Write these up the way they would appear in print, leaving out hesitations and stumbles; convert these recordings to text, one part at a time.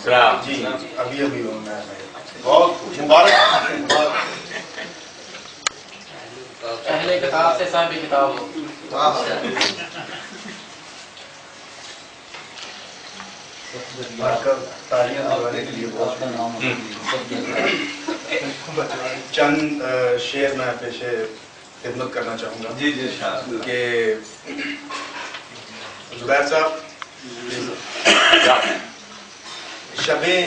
جی ابھی بہت مبارک اہل کتاب سے صاحب کتاب ہو. چند شعر میں پیش خدمت کرنا چاہوں گا. جی جی کہ زبیر صاحب شبیں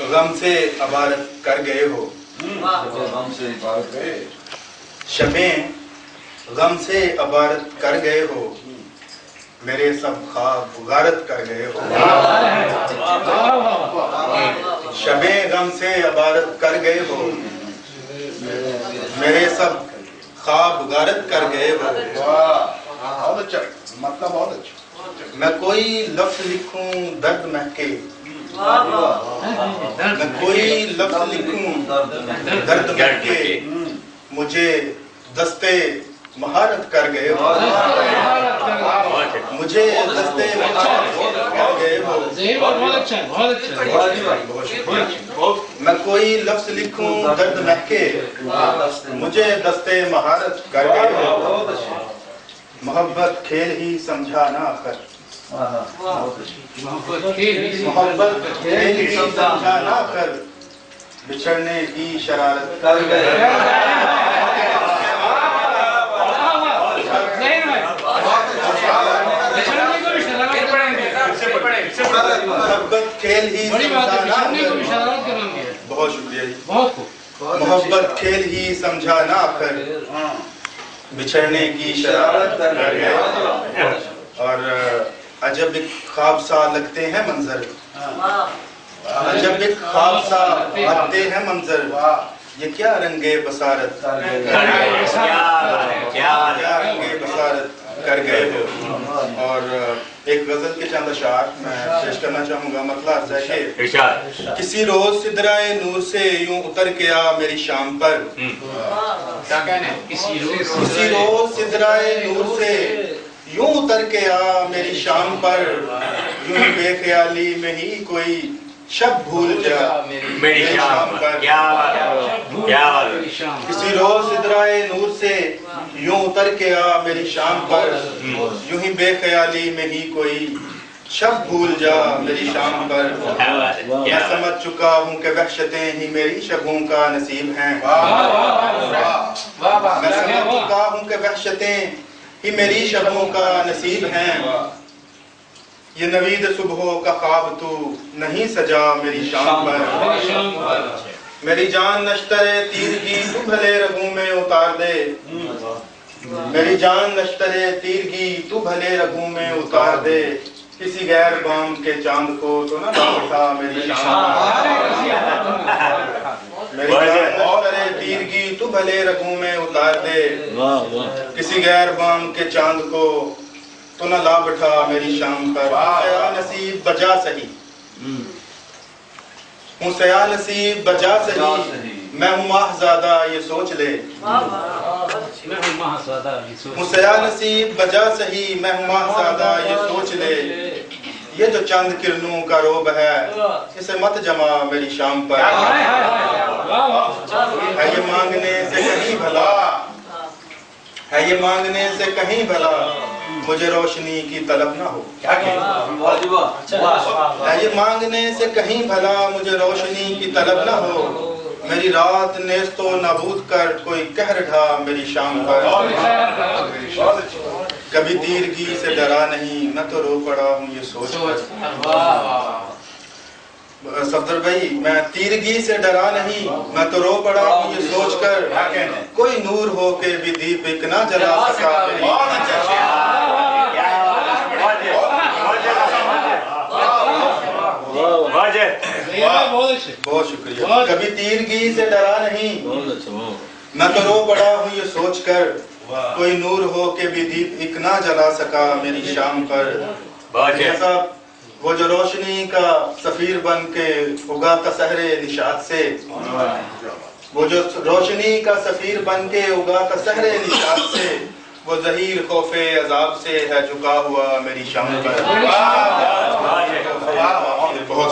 غم سے عبارت کر گئے ہو، شبیں غم سے عبارت کر گئے ہو، میرے سب خواب غارت کر گئے ہو. شبیں غم سے عبارت کر گئے ہو، میرے سب خواب غارت کر گئے ہو. بہت اچھا مطلب بہت اچھا. میں کوئی لفظ لکھوں درد مہکے، میں کوئی لفظ لکھوں درد مہکے، مجھے دستے مہارت کر گئے ہو، مجھے دستے مہارت کر گئے ہو. میں کوئی لفظ لکھوں درد مہکے، مجھے دستے مہارت کر گئے ہو. محبت کھیل ہی سمجھا نہ آخر، محبت کھیل ہی سمجھا نہ آخر، بچھڑنے کی شرارت کر گئے. محبت کھیل ہی سمجھا نہ آخر، بہت شکریہ جی. محبت کھیل ہی سمجھا نہ آخر، بچھڑنے کی شرارت کر گئے. اور عجب ایک خواب سا لگتے ہیں منظر، عجب ایک خواب سا لگتے ہیں منظر، یہ کیا رنگے بصارت کر گئے ہو. اور ایک غزل کے چند اشعار میں پیش کرنا چاہوں گا. مطلع عرض ہے کہ کسی روز سدرائے نور سے یوں اتر کے آ میری شام پر، کسی روز سدرائے نور سے یوں اتر کے آ میری شام پر، یوں بے خیالی میں ہی کوئی شب بھول جا میری شام پر. کسی روز سدرائے نور سے یوں اتر کے آ میری شام پر، یوں ہی بے خیالی میں ہی کوئی شب بھول جا میری شام پر. میں سمجھ چکا ہوں کہ وحشتیں ہی میری شبوں کا نصیب ہیں، میں سمجھ چکا ہوں کہ وحشتیں ہی میری شبوں کا نصیب ہیں. یہ نوید صبحوں کا خواب تو نہیں سجا میری شام پر. میری جان نشتر تیرگی تو بھلے رگوں میں اتار دے، میری جان نشتر تیرگی تو بھلے رگوں میں اتار دے، کسی غیر بام کے چاند کو تو نہ اٹھا میری شام پر. میری جان نشتر تیرگی تو بھلے رگوں میں اتار دے، کسی غیر بام کے چاند کو تو نہ لا بٹھا میری شام پر. سیاہ نصیب بجا سہی، ہوں سیاہ نصیب بجا سہی، میں ہوں ماہ زادہ یہ سوچ لے. ہوں سیاہ نصیب بجا سہی، میں ہوں ماہ زادہ یہ سوچ لے. یہ جو چند کرنوں کا روب ہے اسے مت جما میری شام پر. ہے یہ مانگنے سے کہیں بھلا، ہے یہ مانگنے سے کہیں بھلا، مجھے روشنی کی طلب نہ ہو. ہے یہ مانگنے سے کہیں بھلا، مجھے روشنی کی طلب نہ ہو. میری رات نیست و نابود کر کوئی قہر ڈھا میری شام پر. کبھی تیرگی سے ڈرا نہیں، میں تو رو پڑا ہوں یہ سوچ کر. صفدر بھائی، میں تیرگی سے ڈرا نہیں، میں تو رو پڑا ہوں یہ سوچ کر، کوئی نور ہو کے بھی دیپک نہ جلا سکا میری. بہت شکریہ. کبھی تیرگی سے ڈرا نہیں، میں تو رو پڑا ہوں یہ سوچ کر، کوئی نور ہو کے بھی دیپ نہ جلا سکا میری شام پر. وہ جو روشنی کا سفیر بن کے اگاتا سحر نشاط سے، وہ جو روشنی کا سفیر بن کے اگاتا سحر نشاط سے، وہ ظہیر خوف عذاب سے ہے جھکا ہوا میری شام پر. بہت